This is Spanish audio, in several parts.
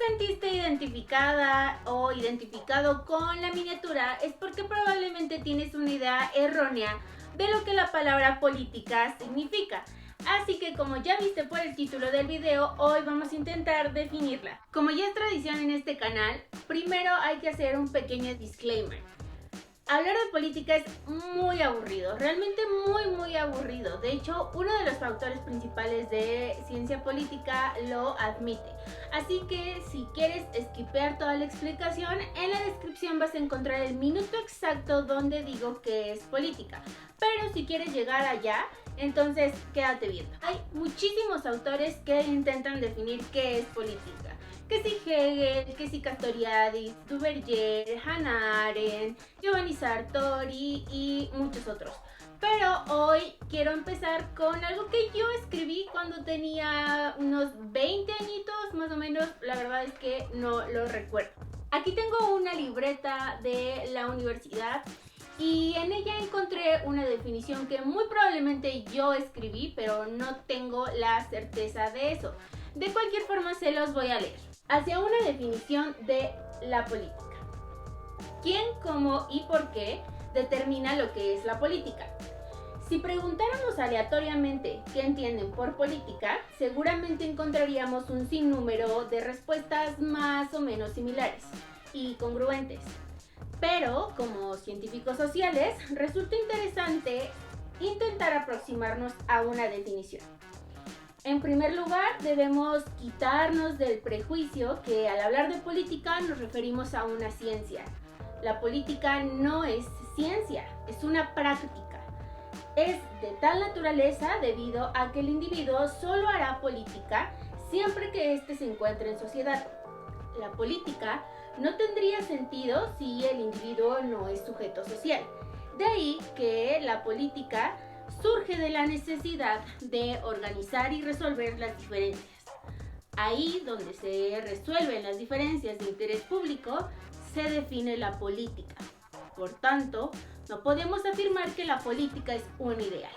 sentiste identificada o identificado con la miniatura es porque probablemente tienes una idea errónea de lo que la palabra política significa. Así que como ya viste por el título del video, hoy vamos a intentar definirla. Como ya es tradición en este canal, primero hay que hacer un pequeño disclaimer. Hablar de política es muy aburrido, realmente muy aburrido. De hecho, uno de los autores principales de ciencia política lo admite. Así que si quieres skipear toda la explicación, en la descripción vas a encontrar el minuto exacto donde digo que es política. Pero si quieres llegar allá, entonces quédate viendo. Hay muchísimos autores que intentan definir qué es política. Que si Hegel, que si Castoriadis, Duverger, Hannah Arendt, Giovanni Sartori y muchos otros. Pero hoy quiero empezar con algo que yo escribí cuando tenía unos 20 añitos, más o menos. La verdad es que no lo recuerdo. Aquí tengo una libreta de la universidad y en ella encontré una definición que muy probablemente yo escribí, pero no tengo la certeza de eso. De cualquier forma se los voy a leer. Hacia una definición de la política. ¿Quién, cómo y por qué determina lo que es la política? Si preguntáramos aleatoriamente qué entienden por política, seguramente encontraríamos un sinnúmero de respuestas más o menos similares y congruentes. Pero, como científicos sociales, resulta interesante intentar aproximarnos a una definición. En primer lugar, debemos quitarnos del prejuicio que al hablar de política nos referimos a una ciencia. La política no es ciencia, es una práctica. Es de tal naturaleza debido a que el individuo solo hará política siempre que éste se encuentre en sociedad. La política no tendría sentido si el individuo no es sujeto social. De ahí que la política surge de la necesidad de organizar y resolver las diferencias. Ahí donde se resuelven las diferencias de interés público, se define la política. Por tanto, no podemos afirmar que la política es un ideal.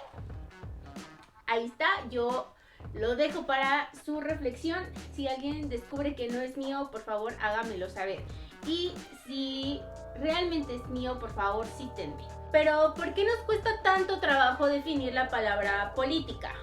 Ahí está, yo lo dejo para su reflexión. Si alguien descubre que no es mío, por favor hágamelo saber. Y si realmente es mío, por favor cítenme. Pero, ¿por qué nos cuesta tanto trabajo definir la palabra política?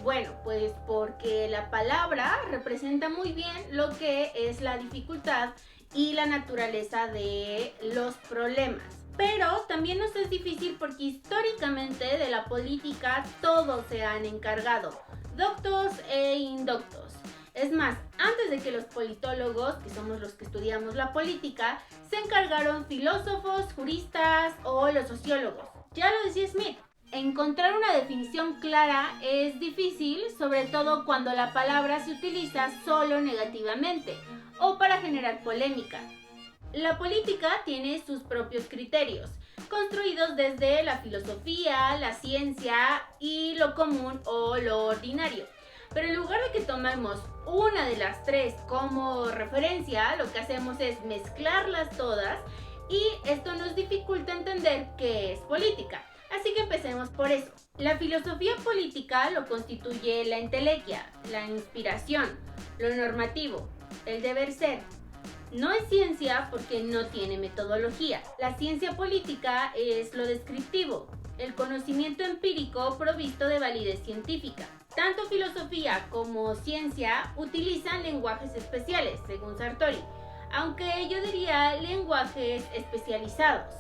Bueno, pues porque la palabra representa muy bien lo que es la dificultad y la naturaleza de los problemas. Pero también nos es difícil porque históricamente de la política todos se han encargado, doctos e indoctos. Es más, antes de que los politólogos, que somos los que estudiamos la política, se encargaron filósofos, juristas o los sociólogos. Ya lo decía Smith, encontrar una definición clara es difícil, sobre todo cuando la palabra se utiliza solo negativamente o para generar polémica. La política tiene sus propios criterios, construidos desde la filosofía, la ciencia y lo común o lo ordinario. Pero en lugar de que tomemos una de las tres como referencia, lo que hacemos es mezclarlas todas y esto nos dificulta entender qué es política. Así que empecemos por eso. La filosofía política lo constituye la entelequia, la inspiración, lo normativo, el deber ser. No es ciencia porque no tiene metodología. La ciencia política es lo descriptivo, el conocimiento empírico provisto de validez científica. Tanto filosofía como ciencia utilizan lenguajes especiales, según Sartori, aunque yo diría lenguajes especializados,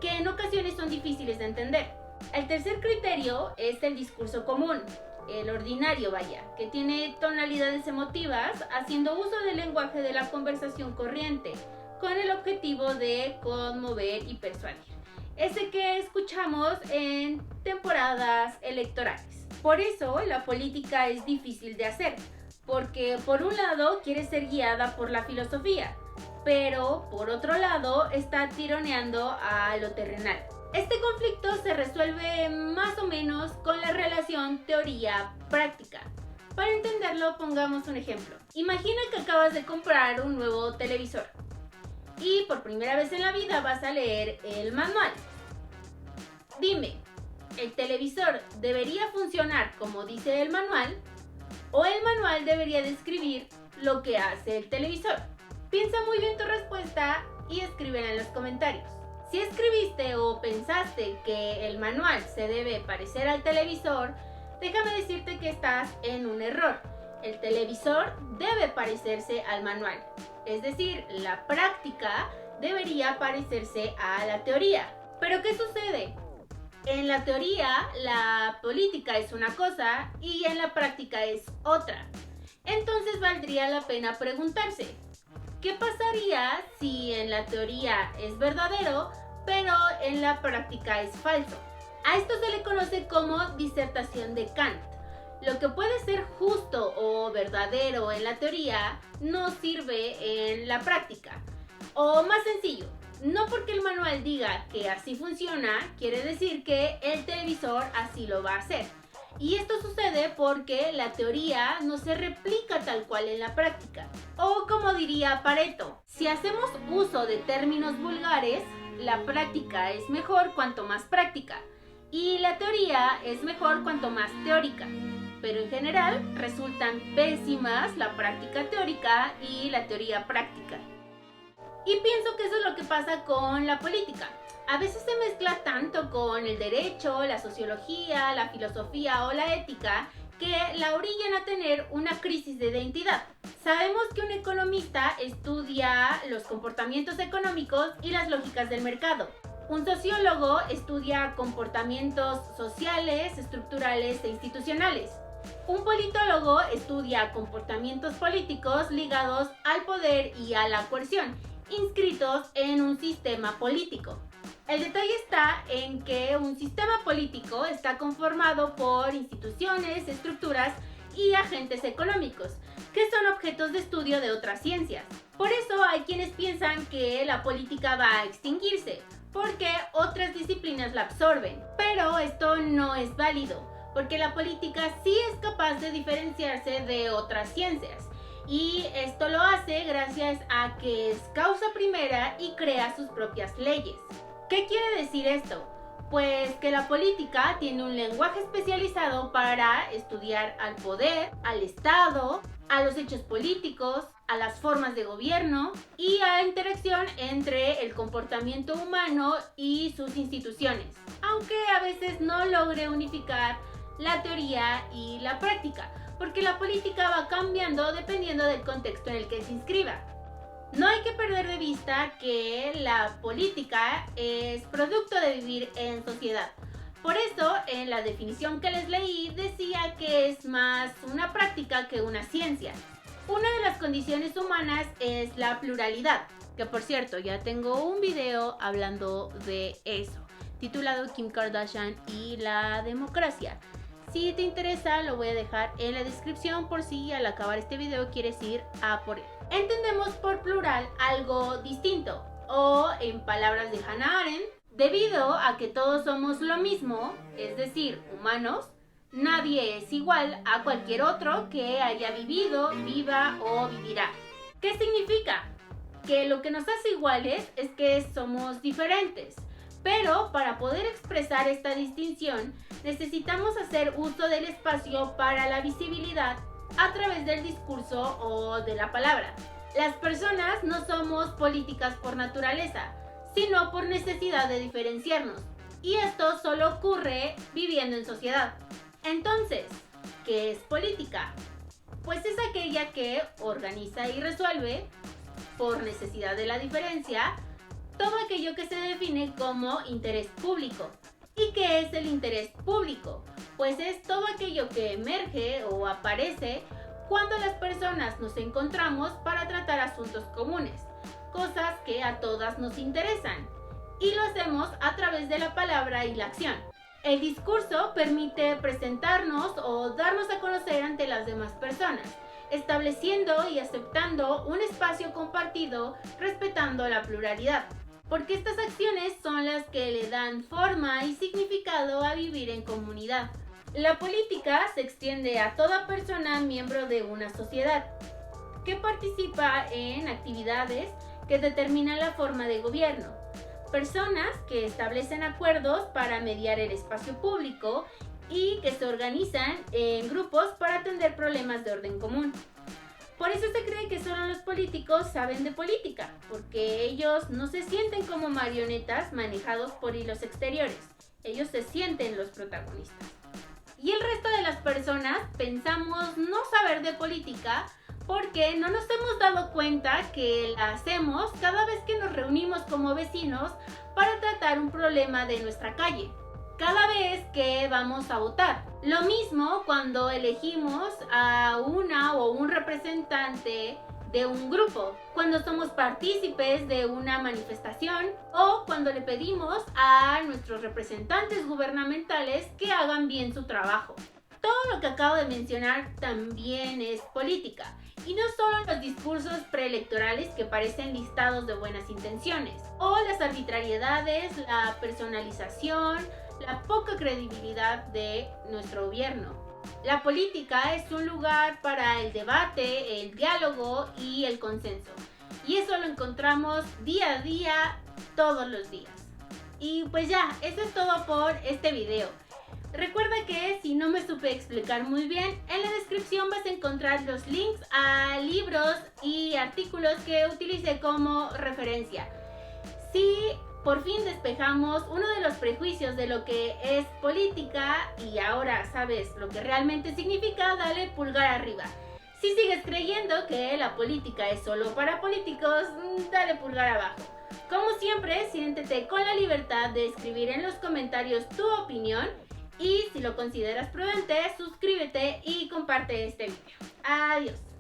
que en ocasiones son difíciles de entender. El tercer criterio es el discurso común, el ordinario vaya, que tiene tonalidades emotivas, haciendo uso del lenguaje de la conversación corriente, con el objetivo de conmover y persuadir. Ese que escuchamos en temporadas electorales. Por eso la política es difícil de hacer, porque por un lado quiere ser guiada por la filosofía, pero por otro lado está tironeando a lo terrenal. Este conflicto se resuelve más o menos con la relación teoría-práctica. Para entenderlo, pongamos un ejemplo. Imagina que acabas de comprar un nuevo televisor y por primera vez en la vida vas a leer el manual. Dime, ¿el televisor debería funcionar como dice el manual o el manual debería describir lo que hace el televisor? Piensa muy bien tu respuesta y escríbela en los comentarios. Si escribiste o pensaste que el manual se debe parecer al televisor, déjame decirte que estás en un error. El televisor debe parecerse al manual. Es decir, la práctica debería parecerse a la teoría. ¿Pero qué sucede? En la teoría, la política es una cosa y en la práctica es otra. Entonces valdría la pena preguntarse, ¿qué pasaría si en la teoría es verdadero, pero en la práctica es falso? A esto se le conoce como disertación de Kant. Lo que puede ser justo o verdadero en la teoría no sirve en la práctica. O más sencillo, no porque el manual diga que así funciona, quiere decir que el televisor así lo va a hacer. Y esto sucede porque la teoría no se replica tal cual en la práctica. O como diría Pareto, si hacemos uso de términos vulgares, la práctica es mejor cuanto más práctica. Y la teoría es mejor cuanto más teórica. Pero en general resultan pésimas la práctica teórica y la teoría práctica. Y pienso que eso es lo que pasa con la política. A veces se mezcla tanto con el derecho, la sociología, la filosofía o la ética que la orillan a tener una crisis de identidad. Sabemos que un economista estudia los comportamientos económicos y las lógicas del mercado. Un sociólogo estudia comportamientos sociales, estructurales e institucionales. Un politólogo estudia comportamientos políticos ligados al poder y a la coerción, inscritos en un sistema político. El detalle está en que un sistema político está conformado por instituciones, estructuras y agentes económicos, que son objetos de estudio de otras ciencias. Por eso hay quienes piensan que la política va a extinguirse, porque otras disciplinas la absorben. Pero esto no es válido, porque la política sí es capaz de diferenciarse de otras ciencias. Y esto lo hace gracias a que es causa primera y crea sus propias leyes. ¿Qué quiere decir esto? Pues que la política tiene un lenguaje especializado para estudiar al poder, al Estado, a los hechos políticos, a las formas de gobierno y a la interacción entre el comportamiento humano y sus instituciones, aunque a veces no logre unificar la teoría y la práctica, porque la política va cambiando dependiendo del contexto en el que se inscriba. No hay que perder de vista que la política es producto de vivir en sociedad. Por eso, en la definición que les leí, decía que es más una práctica que una ciencia. Una de las condiciones humanas es la pluralidad, que por cierto, ya tengo un video hablando de eso, titulado Kim Kardashian y la democracia. Si te interesa, lo voy a dejar en la descripción por si al acabar este video quieres ir a por él. Entendemos por plural algo distinto, o en palabras de Hannah Arendt, debido a que todos somos lo mismo, es decir, humanos, nadie es igual a cualquier otro que haya vivido, viva o vivirá. ¿Qué significa? Que lo que nos hace iguales es que somos diferentes. Pero para poder expresar esta distinción, necesitamos hacer uso del espacio para la visibilidad a través del discurso o de la palabra. Las personas no somos políticas por naturaleza, sino por necesidad de diferenciarnos. Y esto solo ocurre viviendo en sociedad. Entonces, ¿qué es política? Pues es aquella que organiza y resuelve, por necesidad de la diferencia, todo aquello que se define como interés público. ¿Y qué es el interés público? Pues es todo aquello que emerge o aparece cuando las personas nos encontramos para tratar asuntos comunes, cosas que a todas nos interesan, y lo hacemos a través de la palabra y la acción. El discurso permite presentarnos o darnos a conocer ante las demás personas, estableciendo y aceptando un espacio compartido respetando la pluralidad, porque estas acciones son las que le dan forma y significado a vivir en comunidad. La política se extiende a toda persona miembro de una sociedad que participa en actividades que determinan la forma de gobierno. Personas que establecen acuerdos para mediar el espacio público y que se organizan en grupos para atender problemas de orden común. Por eso se cree que solo los políticos saben de política, porque ellos no se sienten como marionetas manejados por hilos exteriores. Ellos se sienten los protagonistas. Y el resto de las personas pensamos no saber de política porque no nos hemos dado cuenta que la hacemos cada vez que nos reunimos como vecinos para tratar un problema de nuestra calle, cada vez que vamos a votar. Lo mismo cuando elegimos a una o un representante de un grupo, cuando somos partícipes de una manifestación o cuando le pedimos a nuestros representantes gubernamentales que hagan bien su trabajo. Todo lo que acabo de mencionar también es política, y no solo los discursos preelectorales que parecen listados de buenas intenciones, o las arbitrariedades, la personalización, la poca credibilidad de nuestro gobierno. La política es un lugar para el debate, el diálogo y el consenso. Y eso lo encontramos día a día, todos los días. Y pues ya, eso es todo por este video. Recuerda que si no me supe explicar muy bien, en la descripción vas a encontrar los links a libros y artículos que utilicé como referencia. Si por fin despejamos uno de los prejuicios de lo que es política y ahora sabes lo que realmente significa, dale pulgar arriba. Si sigues creyendo que la política es solo para políticos, dale pulgar abajo. Como siempre, siéntete con la libertad de escribir en los comentarios tu opinión y si lo consideras prudente, suscríbete y comparte este video. Adiós.